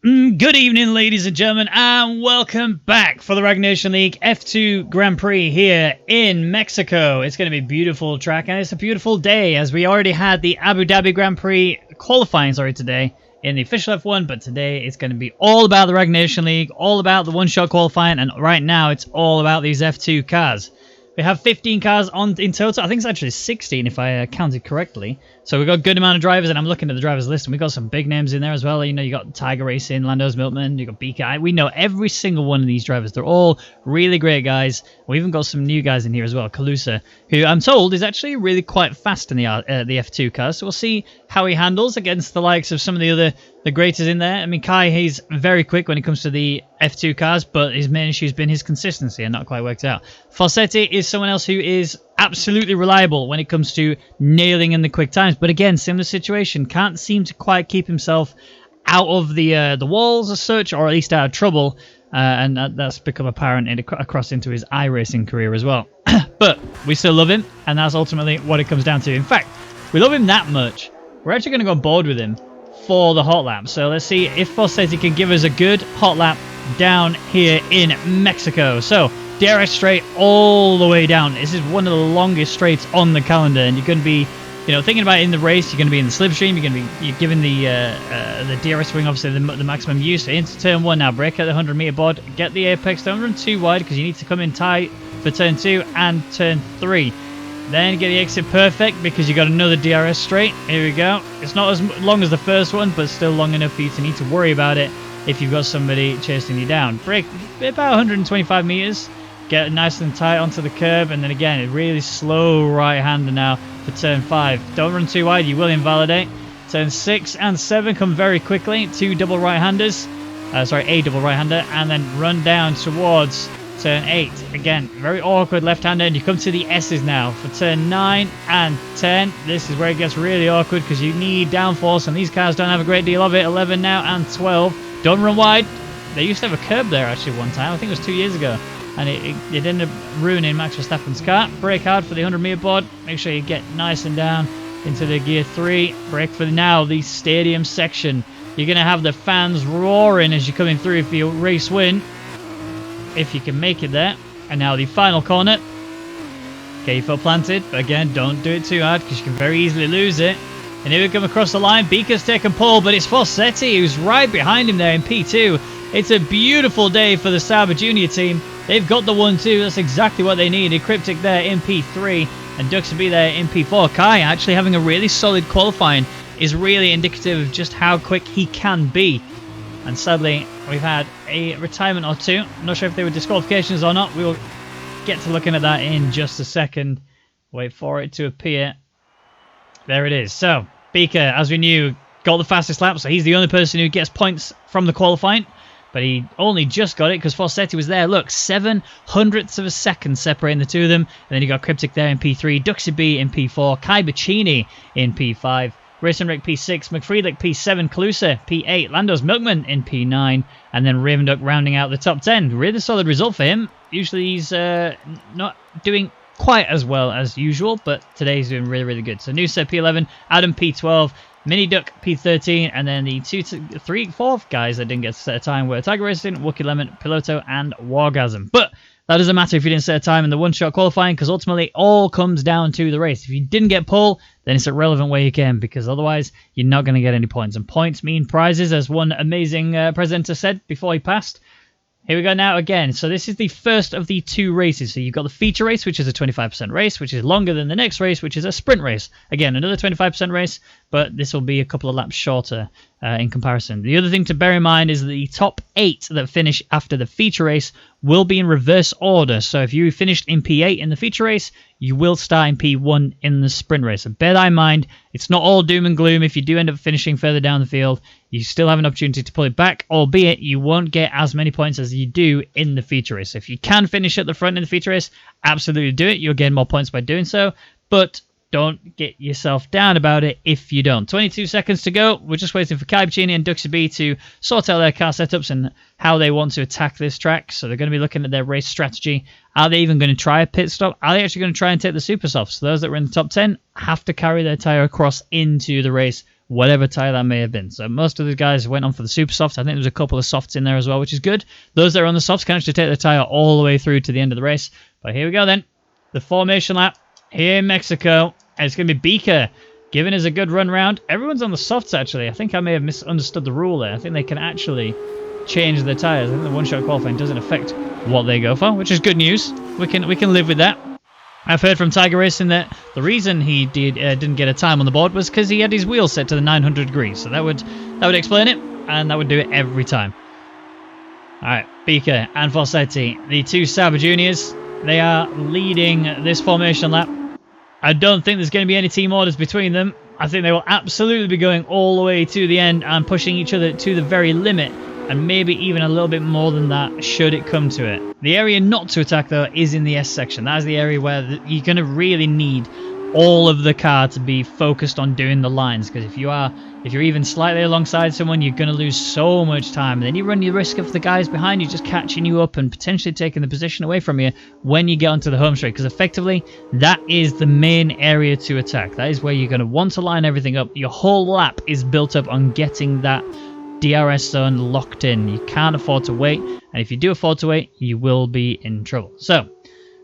Good evening, ladies and gentlemen, and welcome back for the Rwagnation League F2 Grand Prix here in Mexico. It's going to be a beautiful track, and it's a beautiful day, as we already had the Abu Dhabi Grand Prix qualifying, today in the official F1, but today it's going to be all about the Rwagnation League, all about the one-shot qualifying, and right now it's all about these F2 cars. We have 15 cars in total. I think it's actually 16 if I counted correctly. So we've got a good amount of drivers, and I'm looking at the drivers list, and we've got some big names in there as well. You know, you got Tiger Racing, Lando's Milkman, you got BKI. We know every single one of these drivers. They're all really great guys. We even got some new guys in here as well. Kalusa, who I'm told is actually really quite fast in the F2 cars. So we'll see how he handles against the likes of some of the greatest in there. I mean, Kai, he's very quick when it comes to the F2 cars, but his main issue has been his consistency and not quite worked out. Fossetti is someone else who is absolutely reliable when it comes to nailing in the quick times, but again, similar situation, can't seem to quite keep himself out of the walls as such, or at least out of trouble, and that's become apparent across into his iRacing career as well. But we still love him, and that's ultimately what it comes down to. In fact, we love him that much, we're actually going to go on board with him for the hot lap. So let's see if Fossetti can give us a good hot lap down here in Mexico. So DRS straight all the way down. This is one of the longest straights on the calendar, and you're going to be, you know, thinking about it in the race. You're going to be in the slipstream. You're giving the DRS wing obviously the maximum use. So into turn one now, brake at the 100-meter board, get the apex. Don't run too wide because you need to come in tight for turn 2 and turn 3. Then get the exit perfect because you got another DRS straight. Here we go. It's not as long as the first one, but still long enough for you to need to worry about it if you've got somebody chasing you down. Brake about 125 meters. Get nice and tight onto the curb, and then again, a really slow right-hander now for turn 5. Don't run too wide, you will invalidate. Turn 6 and 7 come very quickly. Two double right-handers. A double right-hander, and then run down towards turn 8. Again, very awkward left-hander, and you come to the S's now for turn 9 and 10. This is where it gets really awkward because you need downforce, and these cars don't have a great deal of it. 11 now and 12. Don't run wide. They used to have a curb there actually one time. I think it was 2 years ago. And it ended up ruining Max Verstappen's car. Brake hard for the 100-meter board. Make sure you get nice and down into the gear 3. Brake for now the stadium section. You're going to have the fans roaring as you're coming through for your race win, if you can make it there. And now the final corner. Get your foot planted. But again, don't do it too hard because you can very easily lose it. And here we come across the line. Beaker's taken pole, but it's Fossetti who's right behind him there in P2. It's a beautiful day for the Sauber Junior team. They've got the 1-2. That's exactly what they needed. Cryptic there in P3 and Duxby there in P4. Kai actually having a really solid qualifying is really indicative of just how quick he can be. And sadly, we've had a retirement or two. I'm not sure if they were disqualifications or not. We'll get to looking at that in just a second. Wait for it to appear. There it is. So, Beaker, as we knew, got the fastest lap. So he's the only person who gets points from the qualifying. But he only just got it because Fossetti was there. Look, 7/100ths of a second separating the two of them. And then you got Cryptic there in P3, Duxy B in P4, Kai Bacchini in P5, Racing Rick P6, McFreelick P7, Kalusa P8, Lando's Milkman in P9, and then Raven Duck rounding out the top 10. Really solid result for him. Usually he's not doing quite as well as usual, but today he's doing really, really good. So Noosa P11, Adam P12, Mini Duck P13, and then the 4th guys that didn't get to set a time were Tiger Racing, Wookie Lemon, Piloto, and Wargasm. But that doesn't matter if you didn't set a time in the one-shot qualifying, because ultimately it all comes down to the race. If you didn't get pole, then it's irrelevant where you came, because otherwise you're not going to get any points. And points mean prizes, as one amazing presenter said before he passed. Here we go now again. So this is the first of the 2 races. So you've got the feature race, which is a 25% race, which is longer than the next race, which is a sprint race. Again, another 25% race, but this will be a couple of laps shorter in comparison. The other thing to bear in mind is that the top 8 that finish after the feature race will be in reverse order. So if you finished in P8 in the feature race, you will start in P1 in the sprint race. So bear that in mind. It's not all doom and gloom. If you do end up finishing further down the field, you still have an opportunity to pull it back, albeit you won't get as many points as you do in the feature race. So if you can finish at the front in the feature race, absolutely do it. You'll gain more points by doing so, but don't get yourself down about it if you don't. 22 seconds to go. We're just waiting for Kai Bacchini and Duxy B to sort out their car setups and how they want to attack this track. So they're going to be looking at their race strategy. Are they even going to try a pit stop? Are they actually going to try and take the super softs? So those that were in the top 10 have to carry their tyre across into the race whatever tyre that may have been. So most of the guys went on for the super softs. I think there was a couple of softs in there as well, which is good. Those that are on the softs can actually take the tyre all the way through to the end of the race. But here we go then. The formation lap here in Mexico. And it's going to be Beaker giving us a good run round. Everyone's on the softs actually. I think I may have misunderstood the rule there. I think they can actually change their tyres. I think the one-shot qualifying doesn't affect what they go for, which is good news. We can live with that. I've heard from Tiger Racing that the reason he didn't get a time on the board was because he had his wheels set to the 900 degrees. So that would explain it, and that would do it every time. All right, Beaker and Fossetti, the two Sauber juniors, they are leading this formation lap. I don't think there's going to be any team orders between them. I think they will absolutely be going all the way to the end and pushing each other to the very limit, and maybe even a little bit more than that should it come to it. The area not to attack, though, is in the S section. That is the area where you're going to really need all of the car to be focused on doing the lines, because if you're even slightly alongside someone, you're going to lose so much time. And then you run the risk of the guys behind you just catching you up and potentially taking the position away from you when you get onto the home straight, because effectively that is the main area to attack. That is where you're going to want to line everything up. Your whole lap is built up on getting that DRS zone locked in. You can't afford to wait, and if you do afford to wait, you will be in trouble. So,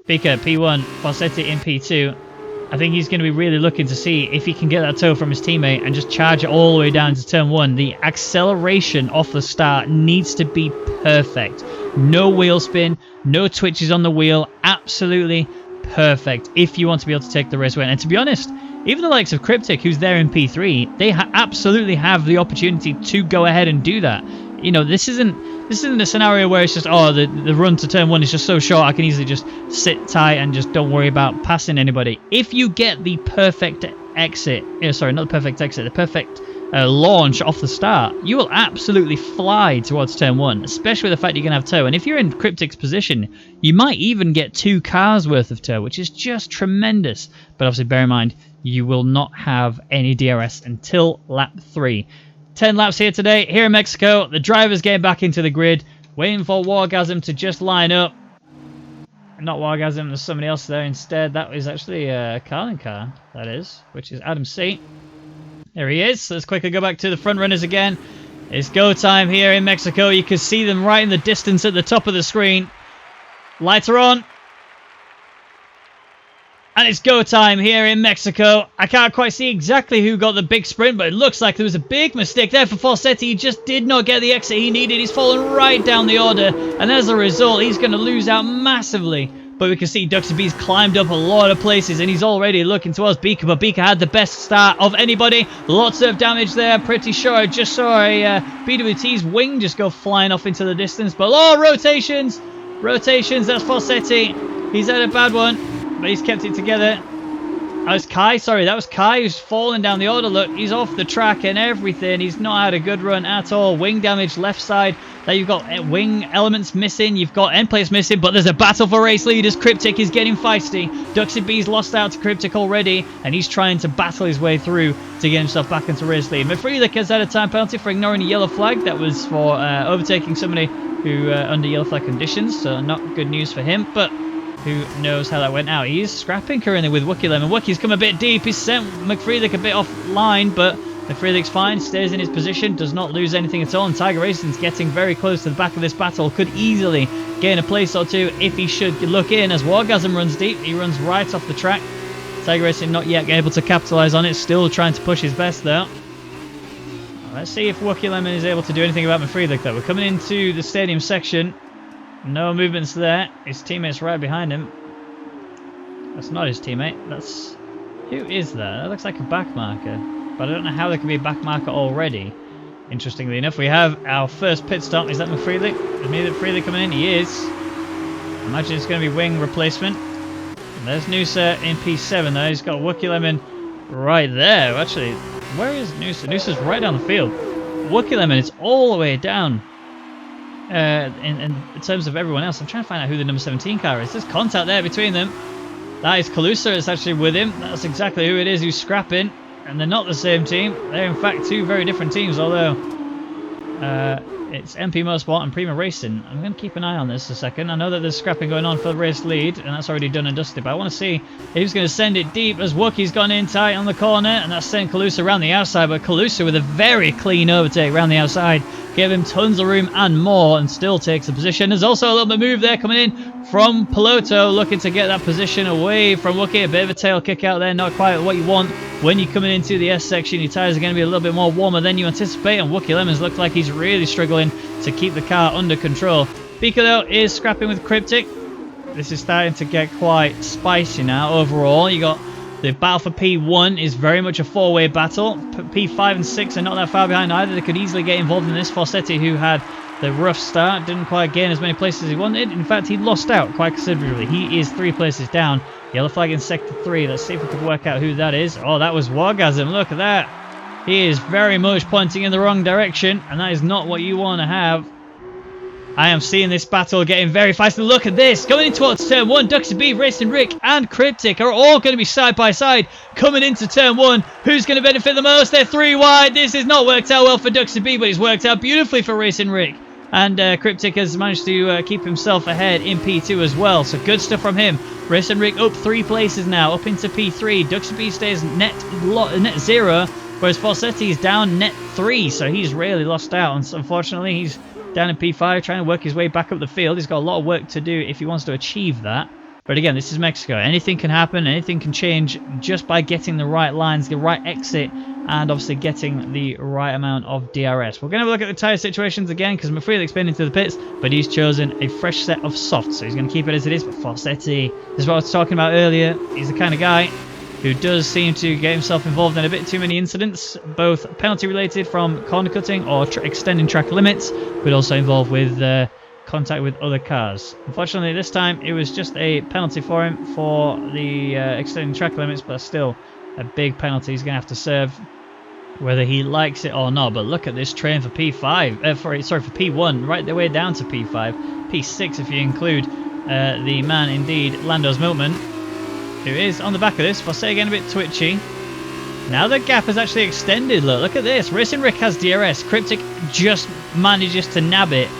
Beaker P1, Fossetti in P2. I think he's going to be really looking to see if he can get that toe from his teammate and just charge it all the way down to turn 1. The acceleration off the start needs to be perfect. No wheel spin, no twitches on the wheel. Absolutely perfect if you want to be able to take the race win. And to be honest, even the likes of Cryptic, who's there in P3, they absolutely have the opportunity to go ahead and do that. You know, this isn't a scenario where it's just, oh, the run to turn 1 is just so short, I can easily just sit tight and just don't worry about passing anybody. If you get the perfect exit, sorry, not the perfect exit, the perfect launch off the start, you will absolutely fly towards turn 1, especially with the fact you're going to have toe. And if you're in Cryptic's position, you might even get 2 cars worth of toe, which is just tremendous. But obviously, bear in mind, you will not have any DRS until lap 3. 10 laps here today, here in Mexico. The driver's getting back into the grid, waiting for Rwagnation to just line up. Not Rwagnation, there's somebody else there instead. That was actually a Carlin car, that is, which is Adam C. There he is. Let's quickly go back to the front runners again. It's go time here in Mexico. You can see them right in the distance at the top of the screen. Lights are on. And it's go time here in Mexico. I can't quite see exactly who got the big sprint, but it looks like there was a big mistake there for Fossetti. He just did not get the exit he needed. He's fallen right down the order, and as a result, he's going to lose out massively. But we can see Duxie B's climbed up a lot of places, and he's already looking towards Beaker, but Beaker had the best start of anybody. Lots of damage there. Pretty sure I just saw a BWT's wing just go flying off into the distance. But, oh, rotations! Rotations, that's Fossetti. He's had a bad one. But he's kept it together. That was Kai, sorry, that was Kai who's fallen down the order. Look, he's off the track and everything. He's not had a good run at all. Wing damage left side. There you've got wing elements missing. You've got end plates missing, but there's a battle for race leaders. Cryptic is getting feisty. Duxie B's lost out to Cryptic already, and he's trying to battle his way through to get himself back into race lead. Mafreelik has had a time penalty for ignoring a yellow flag. That was for overtaking somebody who under yellow flag conditions, so not good news for him, but who knows how that went out. He's scrapping currently with Wookie Lemon. Wookie's come a bit deep. He's sent McFreelik a bit offline, but McFreelik's fine, stays in his position, does not lose anything at all, and Tiger Racing's getting very close to the back of this battle. Could easily gain a place or two if he should look in as Rwagnation runs deep. He runs right off the track. Tiger Racing not yet able to capitalise on it, still trying to push his best though. Let's see if Wookie Lemon is able to do anything about McFreelik though. We're coming into the stadium section. No movements there. His teammate's right behind him. That's not his teammate. That's... Who is that? That looks like a back marker. But I don't know how there can be a back marker already. Interestingly enough, we have our first pit stop. Is that McFreelik? Is McFreelik coming in? He is. Imagine it's going to be wing replacement. And there's Noosa in P7 though. He's got Wookie Lemon right there. Actually, where is Noosa? Noosa's right down the field. Wookie Lemon is all the way down. In terms of everyone else, I'm trying to find out who the number 17 car is. There's contact there between them. That is Calusa. It's actually with him. That's exactly who it is who's scrapping. And they're not the same team. They're in fact two very different teams, although It's MP Motorsport and Prima Racing. I'm going to keep an eye on this a second. I know that there's scrapping going on for the race lead, and that's already done and dusted, but I want to see who's going to send it deep as Wookie's gone in tight on the corner, and that's sent Calusa around the outside, but Calusa with a very clean overtake around the outside. Gave him tons of room and more, and still takes the position. There's also a little bit of move there coming in from Piloto, looking to get that position away from Wookie. A bit of a tail kick out there, not quite what you want when you're coming into the S section. Your tyres are going to be a little bit more warmer than you anticipate, and Wookie Lemons look like he's really struggling to keep the car under control. Pika though is scrapping with Cryptic. This is starting to get quite spicy now overall. You got the battle for P1 is very much a four-way battle. P5 and 6 are not that far behind either. They could easily get involved in this. Fossetti, who had the rough start, didn't quite gain as many places as he wanted. In fact, he lost out quite considerably. He is 3 places down. Yellow flag in sector 3. Let's see if we can work out who that is. Oh, that was Wargasm. Look at that. He is very much pointing in the wrong direction, and that is not what you want to have. I am seeing this battle getting very fast. And look at this. Coming in towards turn 1, Duxie B, Racing Rick, and Cryptic are all going to be side by side coming into turn 1. Who's going to benefit the most? They're 3 wide. This has not worked out well for Duxie B, but it's worked out beautifully for Racing Rick. And Cryptic has managed to keep himself ahead in P2 as well. So good stuff from him. Racing Rick up 3 places now, up into P3. Duxie B stays net 0, whereas Fossetti is down net 3. So he's really lost out. And unfortunately, he's down in P5, trying to work his way back up the field. He's got a lot of work to do if he wants to achieve that. But again, this is Mexico. Anything can happen, anything can change just by getting the right lines, the right exit, and obviously getting the right amount of DRS. We're going to have a look at the tyre situations again, because McFreely's been into the pits, but he's chosen a fresh set of softs, so he's going to keep it as it is. But Fossetti, this is what I was talking about earlier. He's the kind of guy who does seem to get himself involved in a bit too many incidents, both penalty related from corner cutting or extending track limits, but also involved with contact with other cars. Unfortunately, this time it was just a penalty for him for the extending track limits, but still a big penalty he's going to have to serve, whether he likes it or not. But look at this train for P5, for P1, right the way down to P5, P6 if you include the man indeed, Lando's Milkman, who is on the back of this. Fosse again a bit twitchy. Now the gap has actually extended. Look at this. Racing Rick has DRS. Cryptic just manages to nab it.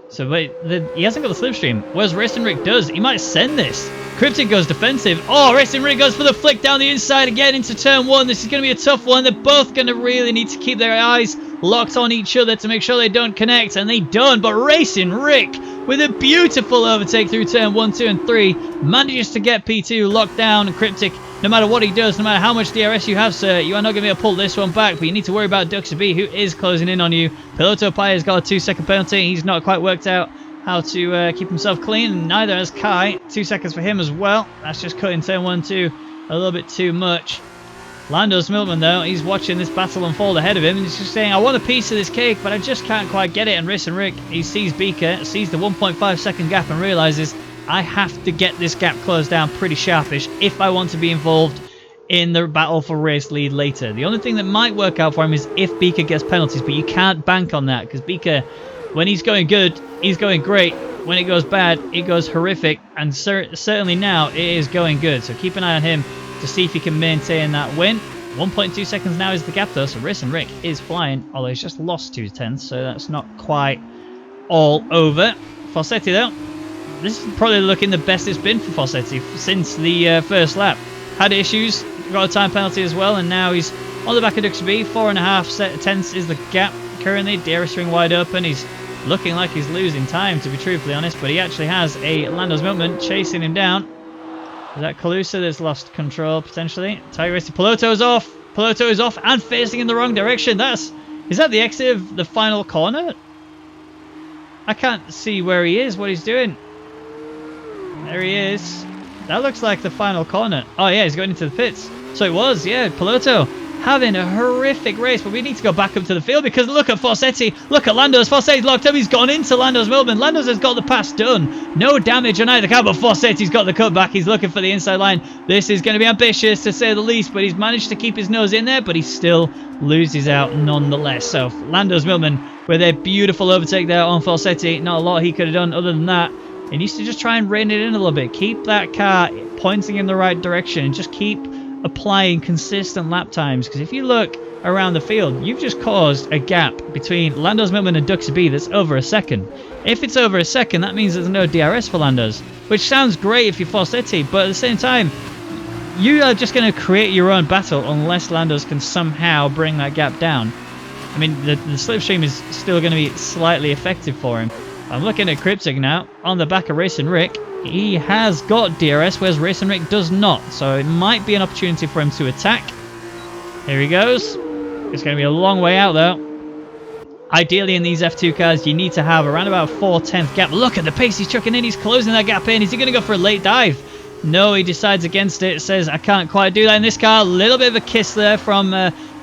So he hasn't got the slipstream. Whereas Racing Rick does. He might send this. Cryptic goes defensive. Oh, Racing Rick goes for the flick down the inside again into turn 1. This is going to be a tough one. They're both going to really need to keep their eyes locked on each other to make sure they don't connect. And they don't. But Racing Rick, with a beautiful overtake through turn 1, 2, and 3, manages to get P2 locked down. And Cryptic, no matter what he does, no matter how much DRS you have, sir, you are not going to be able to pull this one back. But you need to worry about Duxie B, who is closing in on you. Piloto Pai has got a 2-second penalty. He's not quite worked out how to keep himself clean, and neither has Kai. 2 seconds for him as well. That's just cutting turn 1, 2 a little bit too much. Lando's Milkman, though, he's watching this battle unfold ahead of him, and he's just saying, I want a piece of this cake, but I just can't quite get it. And Racing Rick, he sees Beaker, sees the 1.5 second gap, and realizes, I have to get this gap closed down pretty sharpish if I want to be involved in the battle for race lead later. The only thing that might work out for him is if Beaker gets penalties, but you can't bank on that, because Beaker, when he's going good, he's going great. When it goes bad, it goes horrific, and certainly now it is going good. So keep an eye on him to see if he can maintain that win. 1.2 seconds now is the gap though, so Racing Rick is flying, although he's just lost 2 tenths, so that's not quite all over. Fossetti though, this is probably looking the best it's been for Fossetti since the first lap. Had issues, got a time penalty as well, and now he's on the back of Duxie B. 4.5 tenths is the gap currently. DRS ring wide open. He's looking like he's losing time, to be truthfully honest, but he actually has a Lando's Milkman chasing him down. Is that Calusa that's lost control potentially? Tiger Racing. Piloto's off. Piloto is off and facing in the wrong direction. Is that the exit of the final corner? I can't see where he is, what he's doing. There he is. That looks like the final corner. Oh yeah, he's going into the pits. So it was, yeah, Piloto having a horrific race, but we need to go back up to the field because look at Fossetti, look at Lando's. Fossetti's locked up, he's gone into Lando's Milkman. Lando's has got the pass done. No damage on either car, but Fossetti's got the cutback. He's looking for the inside line. This is going to be ambitious to say the least, but he's managed to keep his nose in there, but he still loses out nonetheless. So Lando's Milkman with a beautiful overtake there on Fossetti. Not a lot he could have done other than that. He needs to just try and rein it in a little bit. Keep that car pointing in the right direction and just keep applying consistent lap times, because if you look around the field. You've just caused a gap between Lando's Milkman and Duxie B that's over a second. If it's over a second, that means there's no DRS for Lando's, which sounds great if you're Forseti, but at the same time, you are just going to create your own battle unless Lando's can somehow bring that gap down. I mean, the slipstream is still going to be slightly effective for him. I'm looking at Cryptic now, on the back of Racing Rick. He has got DRS, whereas Racing Rick does not, so it might be an opportunity for him to attack. Here he goes. It's going to be a long way out, though. Ideally, in these F2 cars, you need to have around about a 4/10 gap. Look at the pace he's chucking in. He's closing that gap in. Is he going to go for a late dive? No, he decides against it. Says, I can't quite do that in this car. A little bit of a kiss there from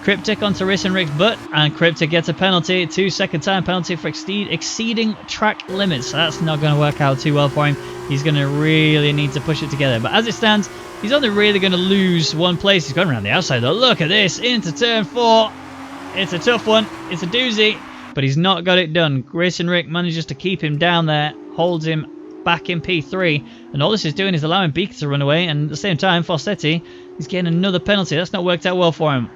Cryptic onto Racing Rick's butt. And Cryptic gets a penalty. 2-second time penalty for exceeding track limits. So that's not going to work out too well for him. He's going to really need to push it together. But as it stands, he's only really going to lose one place. He's going around the outside, though. Look at this. Into turn 4. It's a tough one. It's a doozy. But he's not got it done. Racing Rick manages to keep him down there. Holds him back in P3. And all this is doing is allowing Beaker to run away. And at the same time, Forseti is getting another penalty. That's not worked out well for him.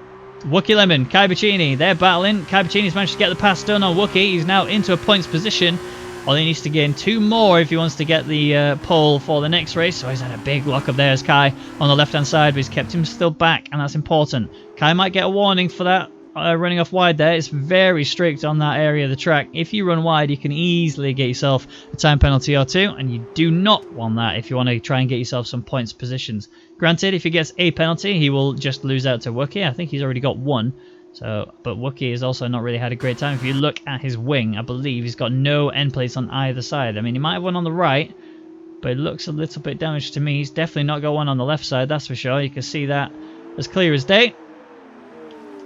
Wookie Lemon, Kai Bacchini, they're battling. Kai Bacchini's managed to get the pass done on Wookie. He's now into a points position. All he needs to gain 2 more if he wants to get the pole for the next race. So he's had a big lock up there as Kai on the left-hand side, but he's kept him still back, and that's important. Kai might get a warning for that running off wide there. It's very strict on that area of the track. If you run wide, you can easily get yourself a time penalty or 2, and you do not want that if you want to try and get yourself some points positions. Granted, if he gets a penalty, he will just lose out to Wookie. I think he's already got 1. So, but Wookie has also not really had a great time. If you look at his wing, I believe he's got no end plates on either side. I mean, he might have one on the right, but it looks a little bit damaged to me. He's definitely not got one on the left side, that's for sure. You can see that as clear as day.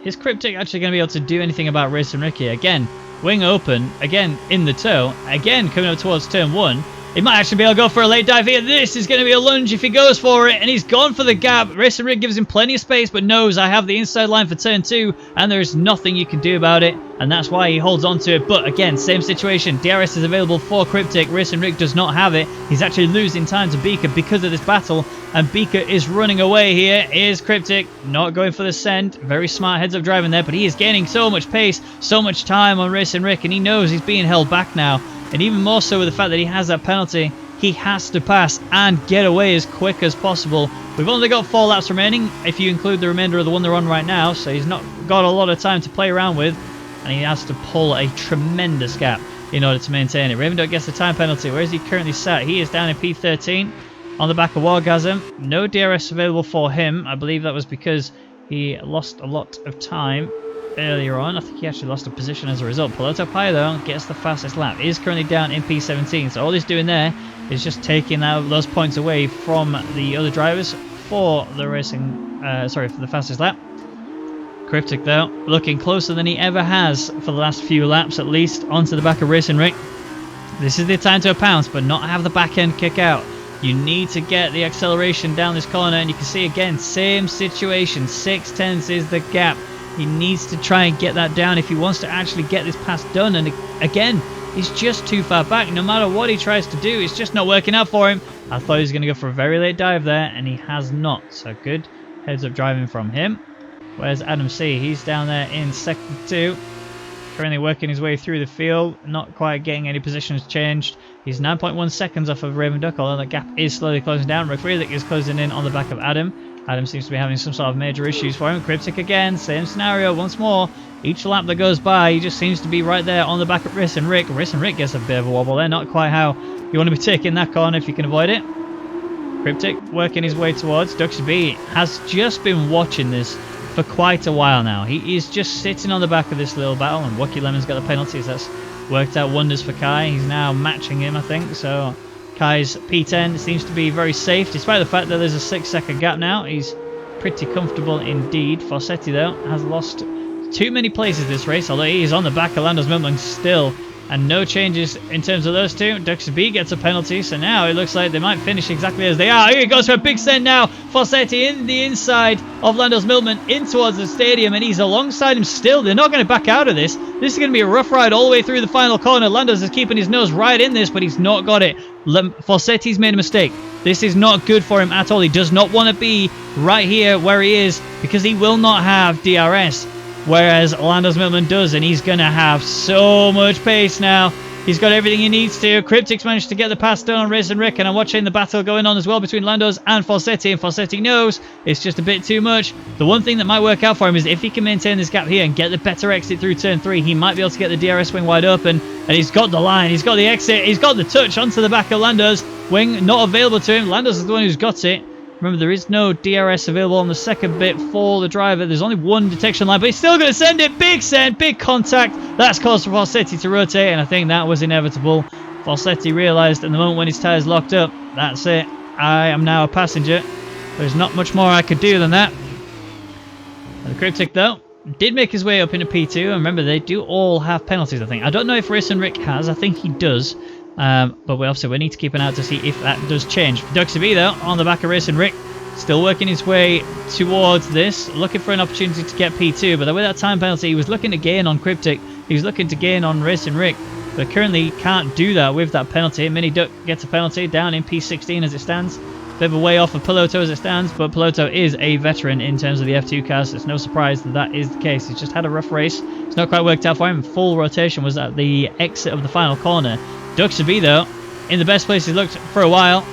Is Cryptic actually going to be able to do anything about Racing Ricky? Again, wing open, again in the toe, again coming up towards turn 1. He might actually be able to go for a late dive here. This is going to be a lunge if he goes for it, and he's gone for the gap. Racing Rick gives him plenty of space, but knows I have the inside line for turn 2, and there is nothing you can do about it, and that's why he holds on to it. But again, same situation. DRS is available for Cryptic. Racing Rick does not have it. He's actually losing time to Beaker because of this battle, and Beaker is running away here. Here's Cryptic, not going for the send. Very smart heads-up driving there, but he is gaining so much pace, so much time on Racing Rick, and he knows he's being held back now. And even more so with the fact that he has that penalty, he has to pass and get away as quick as possible. We've only got 4 laps remaining, if you include the remainder of the one they're on right now, so he's not got a lot of time to play around with, and he has to pull a tremendous gap in order to maintain it. Ravenduck gets the time penalty. Where is he currently sat? He is down in P13 on the back of Wargasm. No DRS available for him. I believe that was because he lost a lot of time earlier on. I think he actually lost a position as a result. Piloto Pai, though, gets the fastest lap. He is currently down in P17, so all he's doing there is just taking those points away from the other drivers for the for the fastest lap. Cryptic, though, looking closer than he ever has for the last few laps, at least, onto the back of Racing Rick. This is the time to pounce, but not have the back end kick out. You need to get the acceleration down this corner, and you can see again, same situation. 6/10 is the gap. He needs to try and get that down if he wants to actually get this pass done. And again, he's just too far back. No matter what he tries to do, it's just not working out for him. I thought he was going to go for a very late dive there, and he has not. So good heads-up driving from him. Where's Adam C? He's down there in second 2. Currently working his way through the field. Not quite getting any positions changed. He's 9.1 seconds off of Ravenduck, although the gap is slowly closing down. Rwagnation is closing in on the back of Adam. Adam seems to be having some sort of major issues for him. Cryptic again, same scenario once more. Each lap that goes by, he just seems to be right there on the back of Racing Rick. Racing Rick gets a bit of a wobble there, not quite how you want to be taking that corner if you can avoid it. Cryptic working his way towards. Duxie B has just been watching this for quite a while now. He is just sitting on the back of this little battle, and Wookie Lemon's got the penalties. That's worked out wonders for Kai. He's now matching him, I think, so Kai's P10 seems to be very safe, despite the fact that there's a 6-second gap now. He's pretty comfortable indeed. Forseti, though, has lost too many places this race, although he is on the back of Lando's Milkman still. And no changes in terms of those two. Duxie B gets a penalty, so now it looks like they might finish exactly as they are. Here he goes for a big send now. Forseti in the inside of Lando's Milkman in towards the stadium, and he's alongside him still. They're not going to back out of this. This is going to be a rough ride all the way through the final corner. Lando's is keeping his nose right in this, but he's not got it. Forseti's made a mistake. This is not good for him at all. He does not want to be right here where he is because he will not have DRS. whereas Lando's Milkman does, and he's going to have so much pace now. He's got everything he needs to. Cryptic's managed to get the pass done on Racing Rick, and I'm watching the battle going on as well between Landos and Falsetti, and Falsetti knows it's just a bit too much. The one thing that might work out for him is if he can maintain this gap here and get the better exit through turn 3, he might be able to get the DRS wing wide open, and he's got the line, he's got the exit, he's got the touch onto the back of Landos. Wing not available to him. Landos is the one who's got it. Remember, there is no DRS available on the second bit for the driver. There's only one detection line, but he's still going to send it. Big send, big contact. That's caused for Falsetti to rotate, and I think that was inevitable. Falsetti realised in the moment when his tyres locked up, that's it. I am now a passenger. There's not much more I could do than that. And the Cryptic, though, did make his way up into P2. And remember, they do all have penalties, I think. I don't know if Racing Rick has. I think he does. But we need to keep an eye out to see if that does change. Duxie B, though, on the back of Racing Rick, still working his way towards this, looking for an opportunity to get P2. But with that time penalty, he was looking to gain on Cryptic. He was looking to gain on Racing Rick, but currently can't do that with that penalty. Mini Duck gets a penalty down in P16 as it stands. Bit of a way off of Piloto as it stands, but Piloto is a veteran in terms of the F2 cars. So it's no surprise that that is the case. He's just had a rough race. It's not quite worked out for him. Full rotation was at the exit of the final corner. Duxie B, though, in the best place he's looked for a while.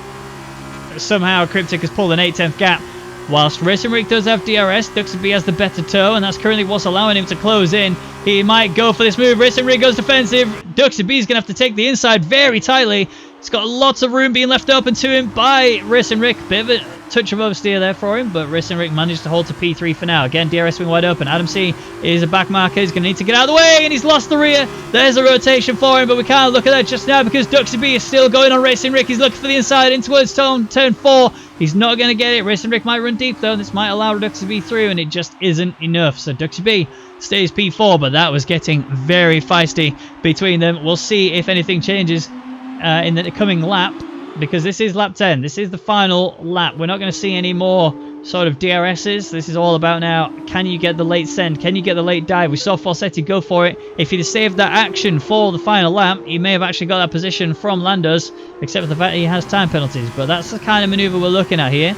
Somehow Cryptic has pulled an 8/10 gap. Whilst Racing Rick does have DRS, Duxie B has the better toe, and that's currently what's allowing him to close in. He might go for this move. Racing Rick goes defensive. Duxie B is going to have to take the inside very tightly. He's got lots of room being left open to him by Racing Rick. Bit of a touch of oversteer there for him, but Racing Rick managed to hold to P3 for now. Again, DRS wing wide open. Adam C is a back marker. He's going to need to get out of the way, and he's lost the rear. There's a rotation for him, but we can't look at that just now because Duxie B is still going on Racing Rick. He's looking for the inside in towards turn 4. He's not going to get it. Racing Rick might run deep, though. This might allow Duxie B through, and it just isn't enough. So Duxie B stays P4, but that was getting very feisty between them. We'll see if anything changes in the coming lap, because this is lap 10. This is the final lap. We're not going to see any more sort of DRSs. This is all about now, can you get the late send? Can you get the late dive? We saw Falsetti go for it. If he'd have saved that action for the final lap, he may have actually got that position from Landos, except for the fact that he has time penalties. But that's the kind of maneuver we're looking at here.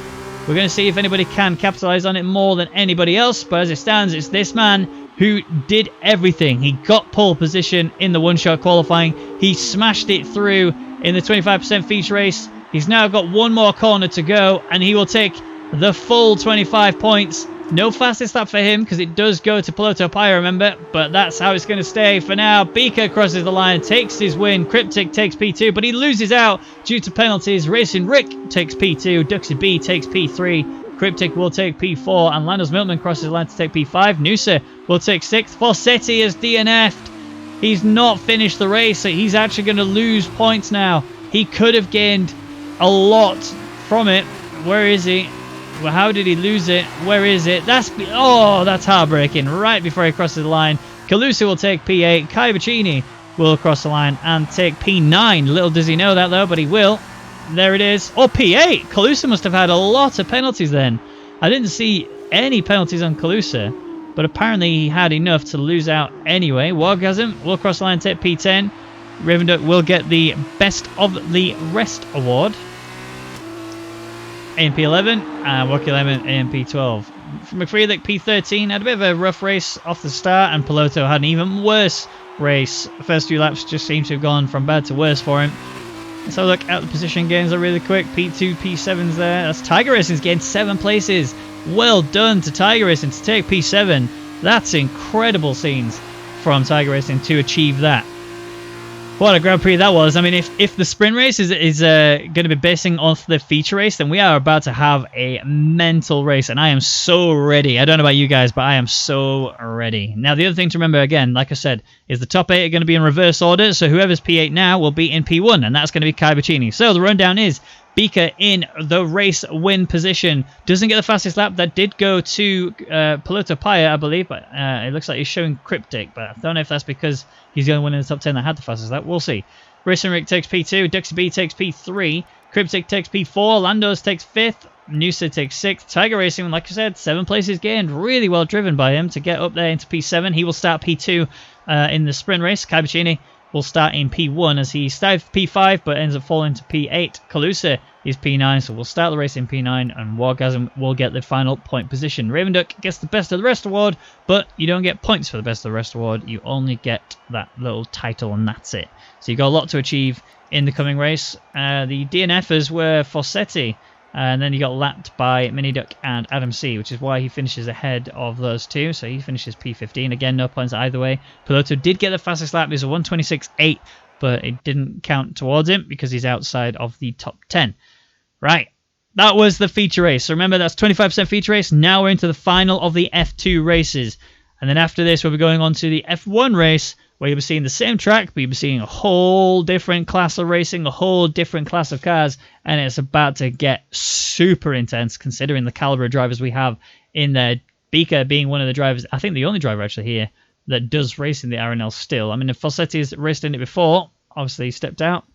We're going to see if anybody can capitalize on it more than anybody else, but as it stands, it's this man who did everything. He got pole position in the one-shot qualifying. He smashed it through in the 25% feature race. He's now got one more corner to go, and he will take the full 25 points. No fastest lap for him, because it does go to Piloto Paya, remember, but that's how it's going to stay for now. Beaker crosses the line, takes his win. Cryptic takes P2, but he loses out due to penalties. Racing Rick takes P2. Duxie B takes P3. Cryptic will take P4, and Landos Milkman crosses the line to take P5. Noosa will take 6th. Falsetti is DNF'd. He's not finished the race, so he's actually going to lose points now. He could have gained a lot from it. Where is he? Well, how did he lose it? Where is it? That's heartbreaking. Right before he crosses the line. Calusa will take P8. Kai Bacchini will cross the line and take P9. Little does he know that, though, but he will. There it is. Oh, P8. Calusa must have had a lot of penalties then. I didn't see any penalties on Calusa, but apparently he had enough to lose out anyway. Wargasm will cross the line and take P10. Ravenduck will get the Best of the Rest award. AMP11 and Wacky Lemon AMP12. McFreelick P13 had a bit of a rough race off the start, and Piloto had an even worse race. The first few laps just seemed to have gone from bad to worse for him. Let's have a look at the position gains are really quick. P2, P7's there. That's Tiger Racing's gained 7 places. Well done to Tiger Racing to take P7. That's incredible scenes from Tiger Racing to achieve that. What a Grand Prix that was. I mean, if the sprint race is going to be basing off the feature race, then we are about to have a mental race, and I am so ready. I don't know about you guys, but I am so ready. Now, the other thing to remember, again, like I said, is the top 8 are going to be in reverse order, so whoever's P8 now will be in P1, and that's going to be Kai Bacchini. So the rundown is Beaker in the race win position. Doesn't get the fastest lap. That did go to Piloto Paya, I believe, but it looks like he's showing Cryptic, but I don't know if that's because he's the only one in the top 10 that had the fastest lap. We'll see. Racing Rick takes P2. Duxie B takes P3. Cryptic takes P4. Landos takes 5th. Noosa takes 6th. Tiger Racing, like I said, 7 places gained. Really well driven by him to get up there into P7. He will start P2 in the sprint race. Kai Bacchini will start in P1 as he started P5 but ends up falling to P8. Kalusa is P9, so we'll start the race in P9 and Wargasm will get the final point position. Ravenduck gets the best of the rest award, but you don't get points for the best of the rest award. You only get that little title and that's it. So you've got a lot to achieve in the coming race. The DNFers were Fossetti, and then he got lapped by Miniduck and Adam C, which is why he finishes ahead of those two. So he finishes P15. Again, no points either way. Piloto did get the fastest lap. It was a 1:26.8, but it didn't count towards him because he's outside of the top 10. Right, that was the feature race. So remember, that's 25% feature race. Now we're into the final of the F2 races. And then after this, we'll be going on to the F1 race, where you'll be seeing the same track, but you'll be seeing a whole different class of racing, a whole different class of cars, and it's about to get super intense considering the caliber of drivers we have in there. Beaker being one of the drivers, I think the only driver actually here that does race in the RNL still. I mean, if Fossetti's raced in it before, obviously he stepped out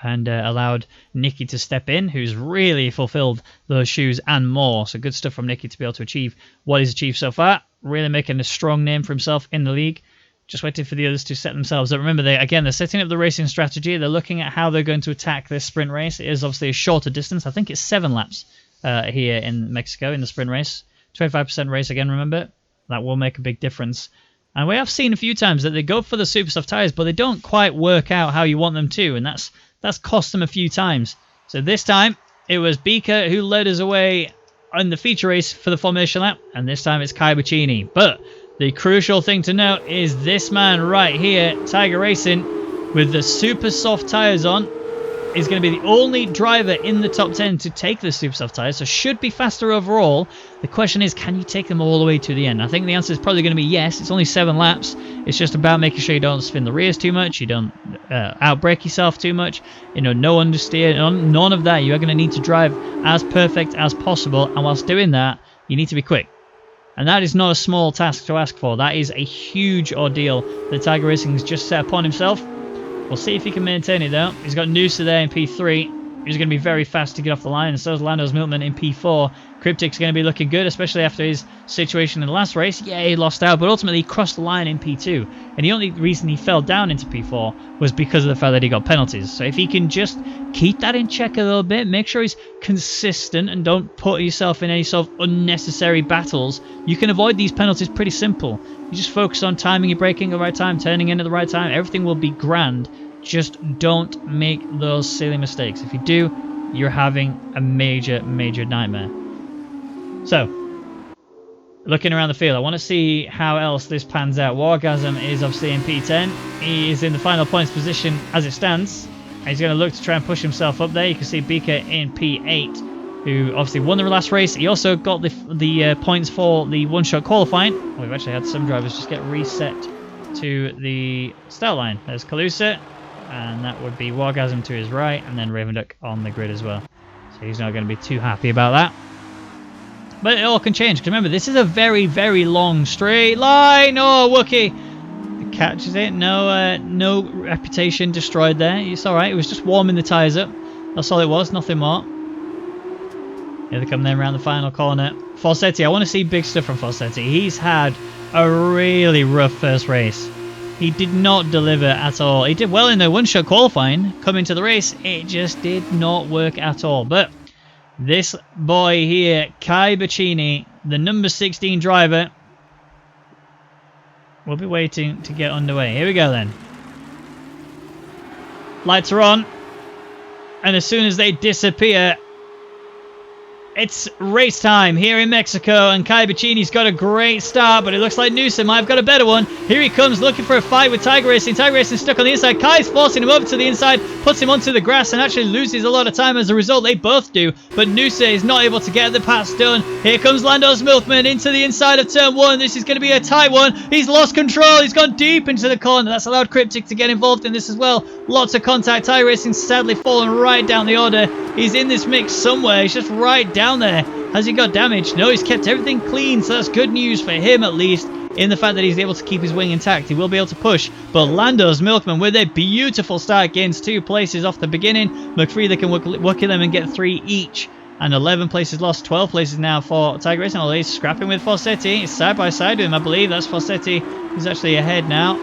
and allowed Nicky to step in, who's really fulfilled those shoes and more. So good stuff from Nicky to be able to achieve what he's achieved so far, really making a strong name for himself in the league. Just waiting for the others to set themselves up. Remember, they're setting up the racing strategy. They're looking at how they're going to attack this sprint race. It is obviously a shorter distance. I think it's 7 laps here in Mexico in the sprint race. 25% race again, remember? That will make a big difference. And we have seen a few times that they go for the super soft tyres, but they don't quite work out how you want them to, and that's cost them a few times. So this time, it was Beaker who led us away in the feature race for the formation lap, and this time it's Kai Bacchini. But the crucial thing to note is this man right here, Tiger Racing, with the super soft tyres on, is going to be the only driver in the top 10 to take the super soft tyres, so should be faster overall. The question is, can you take them all the way to the end? I think the answer is probably going to be yes. It's only 7 laps. It's just about making sure you don't spin the rears too much, you don't outbrake yourself too much, no understeer, none of that. You are going to need to drive as perfect as possible, and whilst doing that, you need to be quick. And that is not a small task to ask for. That is a huge ordeal that Tiger Racing has just set upon himself. We'll see if he can maintain it though. He's got Noosa there in P3. He's going to be very fast to get off the line, and so is Lando's Milkman in P4. Cryptic's going to be looking good, especially after his situation in the last race. Yeah, he lost out, but ultimately he crossed the line in P2. And the only reason he fell down into P4 was because of the fact that he got penalties. So if he can just keep that in check a little bit, make sure he's consistent and don't put yourself in any sort of unnecessary battles, you can avoid these penalties pretty simple. You just focus on timing your braking at the right time, turning in at the right time. Everything will be grand. Just don't make those silly mistakes. If you do, you're having a major, major nightmare. So, looking around the field, I want to see how else this pans out. Wargasm is obviously in P10. He is in the final points position as it stands. He's going to look to try and push himself up there. You can see Beaker in P8, who obviously won the last race. He also got the points for the one-shot qualifying. We've actually had some drivers just get reset to the start line. There's Kalusa, and that would be Wargasm to his right, and then Ravenduck on the grid as well. So he's not going to be too happy about that. But it all can change, because remember, this is a very, very long straight line. Oh, Wookie catches it. No reputation destroyed there. It's all right. It was just warming the tyres up. That's all it was, nothing more. Here they come then around the final corner. Fossetti, I want to see big stuff from Fossetti. He's had a really rough first race. He did not deliver at all. He did well in the one-shot qualifying. Coming to the race, it just did not work at all. But this boy here, Kai Bacchini, the number 16 driver, will be waiting to get underway. Here we go then. Lights are on. And as soon as they disappear, it's race time here in Mexico, and Kai Bacchini's got a great start, but it looks like Noosa might have got a better one. Here he comes, looking for a fight with Tiger Racing. Tiger Racing stuck on the inside. Kai's forcing him over to the inside, puts him onto the grass, and actually loses a lot of time as a result. They both do, but Noosa is not able to get the pass done. Here comes Lando's Milkman into the inside of turn 1. This is going to be a tight one. He's lost control. He's gone deep into the corner. That's allowed Cryptic to get involved in this as well. Lots of contact. Tiger Racing sadly fallen right down the order. He's in this mix somewhere. He's just right down there. Has he got damaged? No, he's kept everything clean, so that's good news for him at least, in the fact that he's able to keep his wing intact. He will be able to push, but Lando's Milkman with a beautiful start gains 2 places off the beginning. McFree can work at them and get 3 each, and 11 places lost, 12 places now for Tiger Racing. Although he's scrapping with Fossetti. He's side by side with him, I believe. That's Fossetti who's actually ahead now.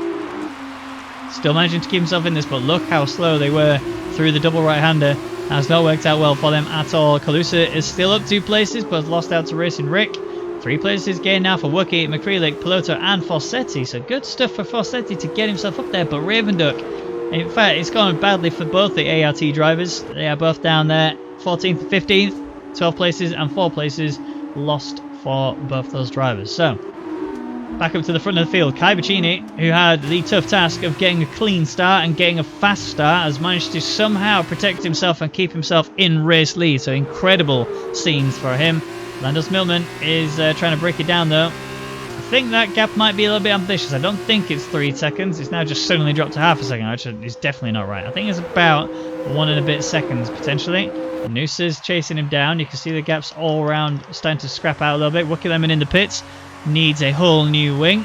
Still managing to keep himself in this, but look how slow they were through the double right-hander. Has not worked out well for them at all. Kalusa is still up 2 places, but has lost out to Racing Rick. 3 places gained now for Wookie, McCreelick, Piloto and Fossetti. So good stuff for Fossetti to get himself up there, but Ravenduck, in fact, it's gone badly for both the ART drivers. They are both down there, 14th and 15th, 12 places and 4 places lost for both those drivers. So, back up to the front of the field, Kai Bacchini, who had the tough task of getting a clean start and getting a fast start, has managed to somehow protect himself and keep himself in race lead. So incredible scenes for him. Landos Millman is trying to break it down though. I think that gap might be a little bit ambitious. I don't think it's 3 seconds. It's now just suddenly dropped to half a second, which is definitely not right. I think it's about 1 and a bit seconds potentially. Noosa's chasing him down. You can see the gaps all around starting to scrap out a little bit. Wookie Lemon in the pits. Needs a whole new wing.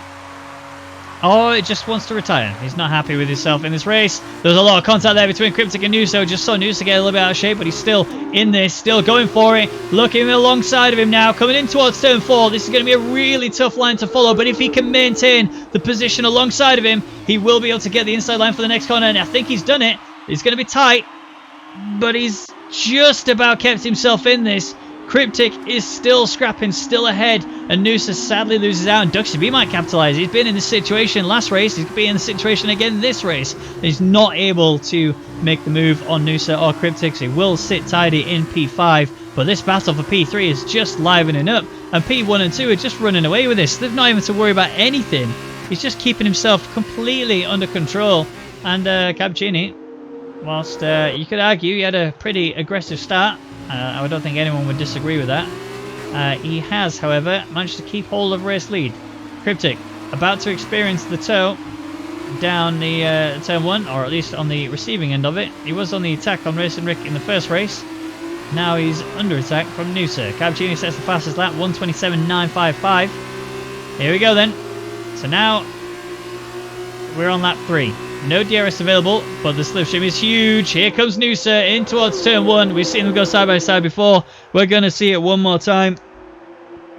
Oh, it just wants to retire. He's not happy with himself in this race. There's a lot of contact there between Cryptic and Nuso. Just saw Nuso get a little bit out of shape, but he's still in this, still going for it. Looking alongside of him now, coming in towards turn 4. This is going to be a really tough line to follow, but if he can maintain the position alongside of him, he will be able to get the inside line for the next corner, and I think he's done it. It's going to be tight, but he's just about kept himself in this. Cryptic is still scrapping, still ahead, and Noosa sadly loses out, and Duxie B might capitalise. He's been in this situation last race, he's been in the situation again this race. He's not able to make the move on Noosa or Cryptic, so he will sit tidy in P5, but this battle for P3 is just livening up, and P1 and 2 are just running away with this. They've not even to worry about anything. He's just keeping himself completely under control, and Cabcini, whilst you could argue he had a pretty aggressive start, I don't think anyone would disagree with that. He has, however, managed to keep hold of race lead. Cryptic, about to experience the tow down the turn 1, or at least on the receiving end of it. He was on the attack on Racing Rick in the first race. Now he's under attack from Noosa. Cabcini sets the fastest lap, 1:27.955. Here we go then. So now we're on lap 3. No DRS available, but the slipstream is huge. Here comes Noosa in towards turn 1. We've seen them go side by side before. We're going to see it one more time.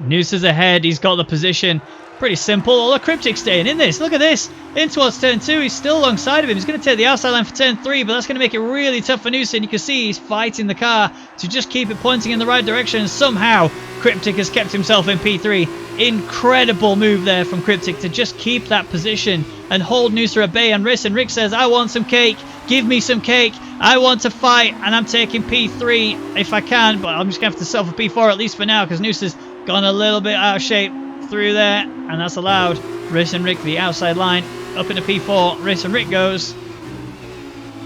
Noosa's ahead. He's got the position. Pretty simple. Although Cryptic staying in this. Look at this. In towards turn 2. He's still alongside of him. He's going to take the outside line for turn 3, but that's going to make it really tough for Noosa. And you can see he's fighting the car to just keep it pointing in the right direction. Somehow, Cryptic has kept himself in P3. Incredible move there from Cryptic to just keep that position and hold Noosa at bay. And Racing Rick says, I want some cake. Give me some cake. I want to fight. And I'm taking P3 if I can. But I'm just going to have to settle for P4 at least for now, because Noosa's gone a little bit out of shape through there. And that's allowed Racing Rick the outside line up into P4. Racing Rick goes.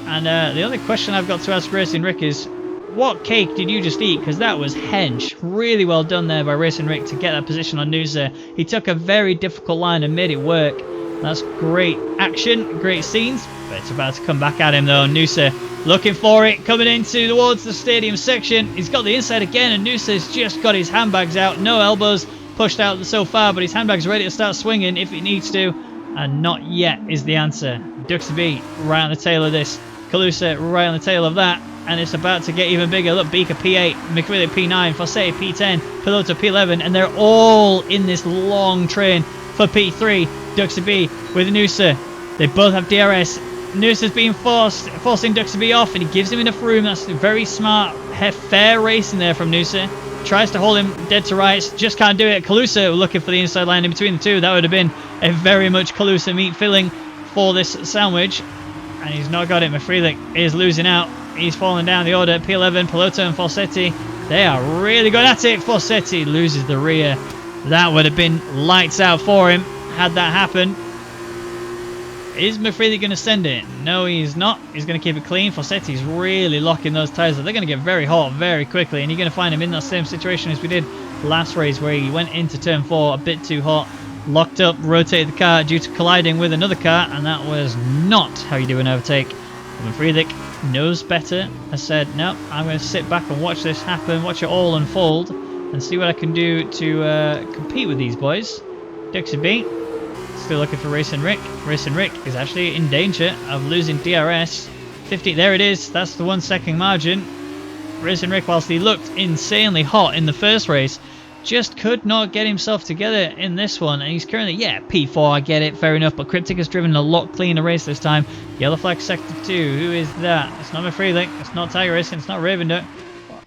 And the only question I've got to ask Racing Rick is, what cake did you just eat? Because that was hench. Really well done there by Racing Rick to get that position on Noosa. He took a very difficult line and made it work. That's great action, great scenes. But it's about to come back at him though. Noosa looking for it, coming into towards the stadium section. He's got the inside again, and Noosa's just got his handbags out. No elbows pushed out so far, but his handbag's ready to start swinging if it needs to. And not yet is the answer. Duxie B right on the tail of this. Kalusa right on the tail of that. And it's about to get even bigger. Look, Beaker P8, McWillie P9, Fossey P10, Piloto P11, and they're all in this long train for P3. Duxie B with Noosa. They both have DRS. Noosa's being forcing Duxie B off, and he gives him enough room. That's very smart, fair racing there from Noosa. Tries to hold him dead to rights, just can't do it. Kalusa looking for the inside line in between the two. That would have been a very much Kalusa meat filling for this sandwich. And he's not got it. Mafreelik is losing out. He's falling down the order. P11, Piloto and Fossetti. They are really going at it. Fossetti loses the rear. That would have been lights out for him had that happened. Is Mafreelik going to send it? No, he's not. He's going to keep it clean. Fossetti's really locking those tyres. They're going to get very hot very quickly. And you're going to find him in that same situation as we did last race, where he went into turn 4 a bit too hot. Locked up, rotated the car due to colliding with another car. And that was not how you do an overtake. Mafreelik knows better, has said, no, I'm going to sit back and watch this happen, watch it all unfold, and see what I can do to compete with these boys. Duxie B, still looking for Racing Rick. Racing Rick is actually in danger of losing DRS. 50, there it is, that's the 1 second margin. Racing Rick, whilst he looked insanely hot in the first race, just could not get himself together in this one, and he's currently, yeah, P4, I get it, fair enough, but Cryptic has driven a lot cleaner race this time. Yellow flag sector 2, who is that? It's not McFreelick, it's not Tiger Racing, it's not Raven Duck,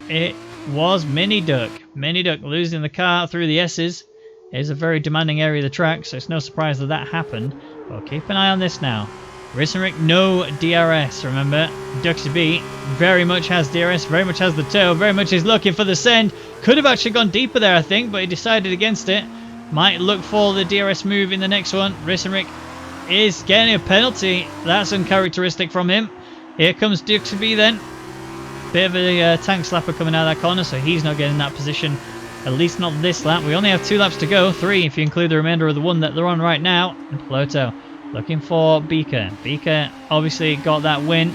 it was Mini Duck. Mini Duck losing the car through the S's. It is a very demanding area of the track, so it's no surprise that that happened. Well, keep an eye on this now. Racing Rick, no DRS, remember. Duxie B very much has DRS, very much has the toe, very much is looking for the send. Could have actually gone deeper there, I think, but he decided against it. Might look for the DRS move in the next one. Racing Rick is getting a penalty. That's uncharacteristic from him. Here comes Duxie B then. Bit of a tank slapper coming out of that corner, so he's not getting that position. At least not this lap. We only have 2 laps to go. 3 if you include the remainder of the one that they're on right now. And Peloto looking for Beaker. Beaker obviously got that win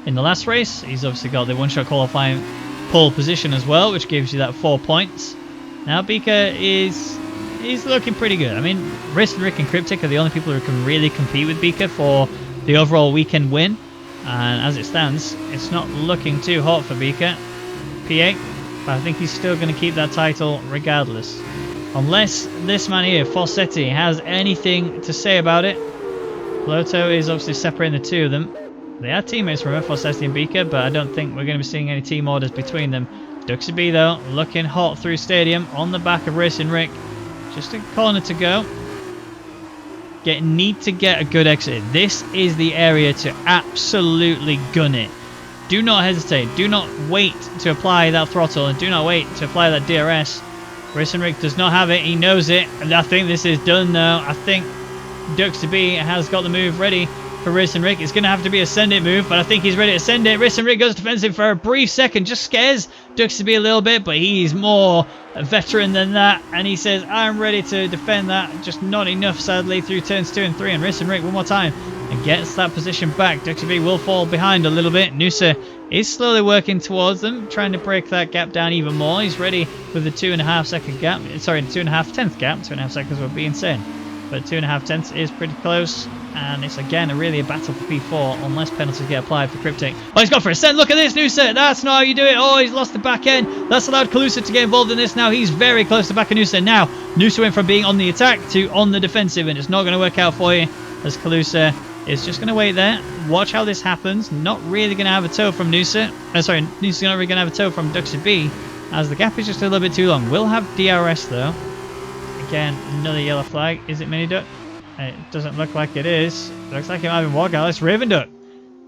in the last race. He's obviously got the one-shot qualifying pole position as well, which gives you that 4 points. Now Beaker is looking pretty good. I mean, Racing Rick and Cryptic are the only people who can really compete with Beaker for the overall weekend win. And as it stands, it's not looking too hot for Beaker. P8, but I think he's still going to keep that title regardless. Unless this man here, Fossetti, has anything to say about it. Peloto is obviously separating the two of them. They are teammates, remember, Fossetti and Beaker, but I don't think we're going to be seeing any team orders between them. Duxie B, though, looking hot through Stadium on the back of Racing Rick. Just a corner to go. Need to get a good exit. This is the area to absolutely gun it. Do not hesitate. Do not wait to apply that throttle, and do not wait to apply that DRS. Racing Rick does not have it. He knows it. And I think this is done now. I think Duxie B has got the move ready for Racing Rick. It's going to have to be a send it move, but I think he's ready to send it. Racing Rick goes defensive for a brief second. Just scares Duxie B a little bit, but he's more a veteran than that. And he says, I'm ready to defend that. Just not enough, sadly, through turns 2 and 3. And Racing Rick one more time and gets that position back. Duxie B will fall behind a little bit. Noosa is slowly working towards them, trying to break that gap down even more. He's ready with the 2.5 second gap. Sorry, 2.5 tenth gap. 2.5 seconds would be insane. But 2.5 tenths is pretty close. And it's again really a battle for P4 unless penalties get applied for Cryptic. Oh, he's gone for a send. Look at this, Noosa. That's not how you do it. Oh, he's lost the back end. That's allowed Calusa to get involved in this now. He's very close to back of Noosa. Now, Noosa went from being on the attack to on the defensive, and it's not going to work out for you as Calusa is just going to wait there. Watch how this happens. Not really going to have a toe from Noosa. Sorry, Noosa's not really going to have a toe from Duxie B as the gap is just a little bit too long. We'll have DRS though. Again, another yellow flag. Is it Mini Duck? It doesn't look like it is. It looks like it might be Wargal. It's Raven Duck.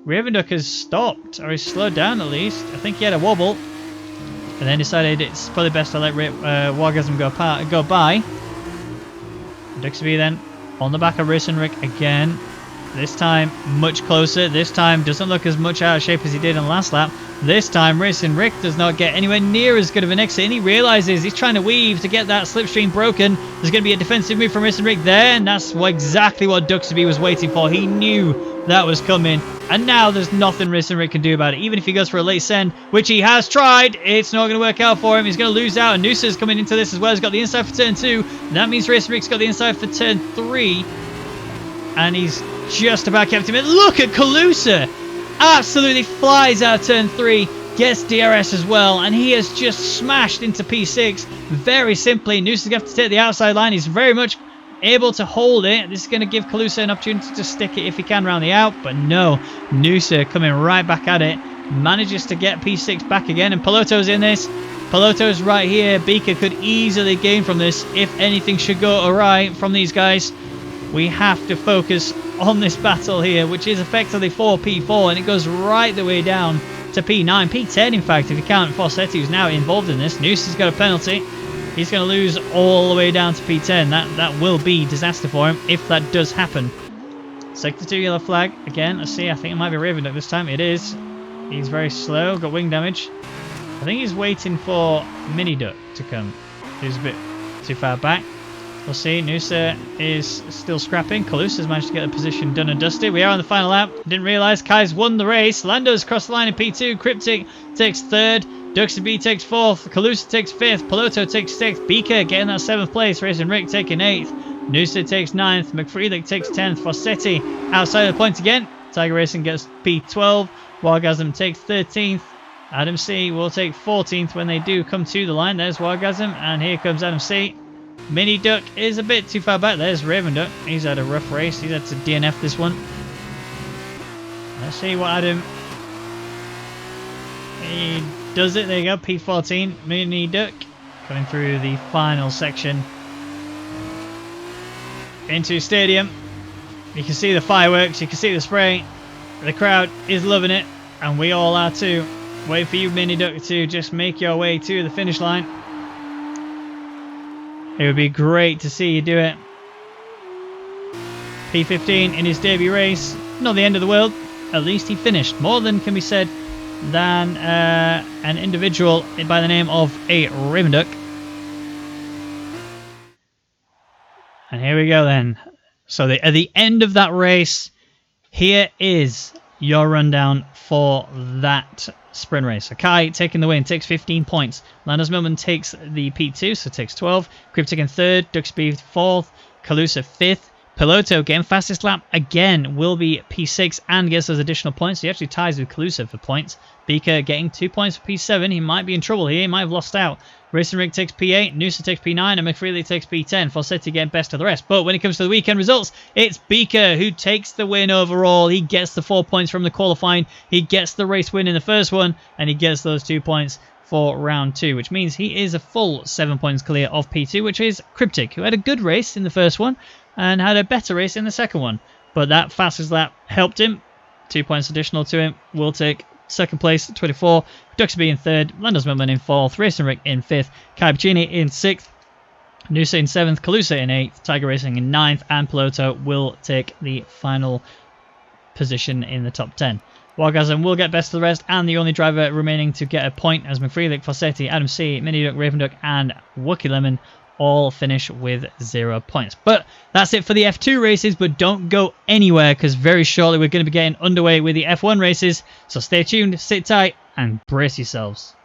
Raven Duck has stopped, or he's slowed down at least. I think he had a wobble, and then decided it's probably best to let Wargasm go by. Duxie B then on the back of Racing Rick again. This time much closer. This time doesn't look as much out of shape as he did in the last lap. This time Racing Rick does not get anywhere near as good of an exit, and he realizes he's trying to weave to get that slipstream broken. There's going to be a defensive move from Racing Rick there, and that's exactly what Duxie B was waiting for. He knew that was coming, and now there's nothing Racing Rick can do about it. Even if he goes for a late send, which he has tried, it's not going to work out for him. He's going to lose out, and Noosa's coming into this as well. He's got the inside for turn 2, and that means Racing Rick's got the inside for turn 3, and he's just about kept him in. Look at Calusa! Absolutely flies out turn 3, gets DRS as well, and he has just smashed into P6 very simply. Noosa's going to have to take the outside line. He's very much able to hold it. This is going to give Calusa an opportunity to stick it if he can round the out, but no. Noosa coming right back at it, manages to get P6 back again, and Peloto's in this. Peloto's right here. Beaker could easily gain from this if anything should go awry from these guys. We have to focus on this battle here, which is effectively for P4, and it goes right the way down to P9. P10, in fact, if you count Fossetti, who's now involved in this. Noose has got a penalty. He's going to lose all the way down to P10. That will be disaster for him if that does happen. Sector 2 yellow flag. Again, let's see. I think it might be Raven Duck this time. It is. He's very slow. Got wing damage. I think he's waiting for Mini Duck to come. He's a bit too far back. We'll see. Noosa is still scrapping. Calusa's managed to get the position done and dusted. We are on the final lap. Didn't realise Kai's won the race. Lando's crossed the line in P2. Cryptic takes 3rd. Duxie B takes 4th. Calusa takes 5th. Peloto takes 6th. Beaker getting that 7th place. Racing Rick taking 8th. Noosa takes 9th. McFreelick takes 10th. Fossetti outside of the points again. Tiger Racing gets P12. Wargasm takes 13th. Adam C will take 14th when they do come to the line. There's Rwagnation, and here comes Adam C. Mini Duck is a bit too far back. There's Raven Duck. He's had a rough race. He's had to DNF this one. Let's see what Adam... He does it. There you go. P14. Mini Duck coming through the final section into stadium. You can see the fireworks. You can see the spray. The crowd is loving it, and we all are too. Wait for you, Mini Duck, to just make your way to the finish line. It would be great to see you do it. P15 in his debut race. Not the end of the world. At least he finished. More than can be said than an individual by the name of a Raven Duck. And here we go then. So at the end of that race, here is your rundown for that sprint race. So Kai taking the win, takes 15 points. Landers Millman takes the P2, so takes 12. Cryptic in 3rd, Duxby 4th, Calusa 5th. Piloto getting fastest lap again will be P6 and gets those additional points. He actually ties with Calusa for points. Beaker getting 2 points for P7. He might be in trouble here. He might have lost out. Racing Rig takes P8, Noosa takes P9, and McFreely takes P10. Fawcetti getting best of the rest. But when it comes to the weekend results, it's Beaker who takes the win overall. He gets the 4 points from the qualifying. He gets the race win in the first one, and he gets those 2 points for round 2, which means he is a full 7 points clear of P2, which is Cryptic, who had a good race in the first one and had a better race in the second one. But that fastest lap helped him. 2 points additional to him. Will take second place, 24. Duxby in 3rd. Landers Millman in 4th. Racing Rick in 5th. Kai Bacini in 6th. Noosa in 7th. Calusa in 8th. Tiger Racing in 9th. And Piloto will take the final position in the top 10. Rwagnation will get best of the rest, and the only driver remaining to get a point as McFreely, Fawcetti, Adam C, Mini Duck, Raven Duck, and Wookie Lemon all finish with 0 points. But that's it for the F2 races, but don't go anywhere because very shortly we're going to be getting underway with the F1 races. So stay tuned, sit tight, and brace yourselves.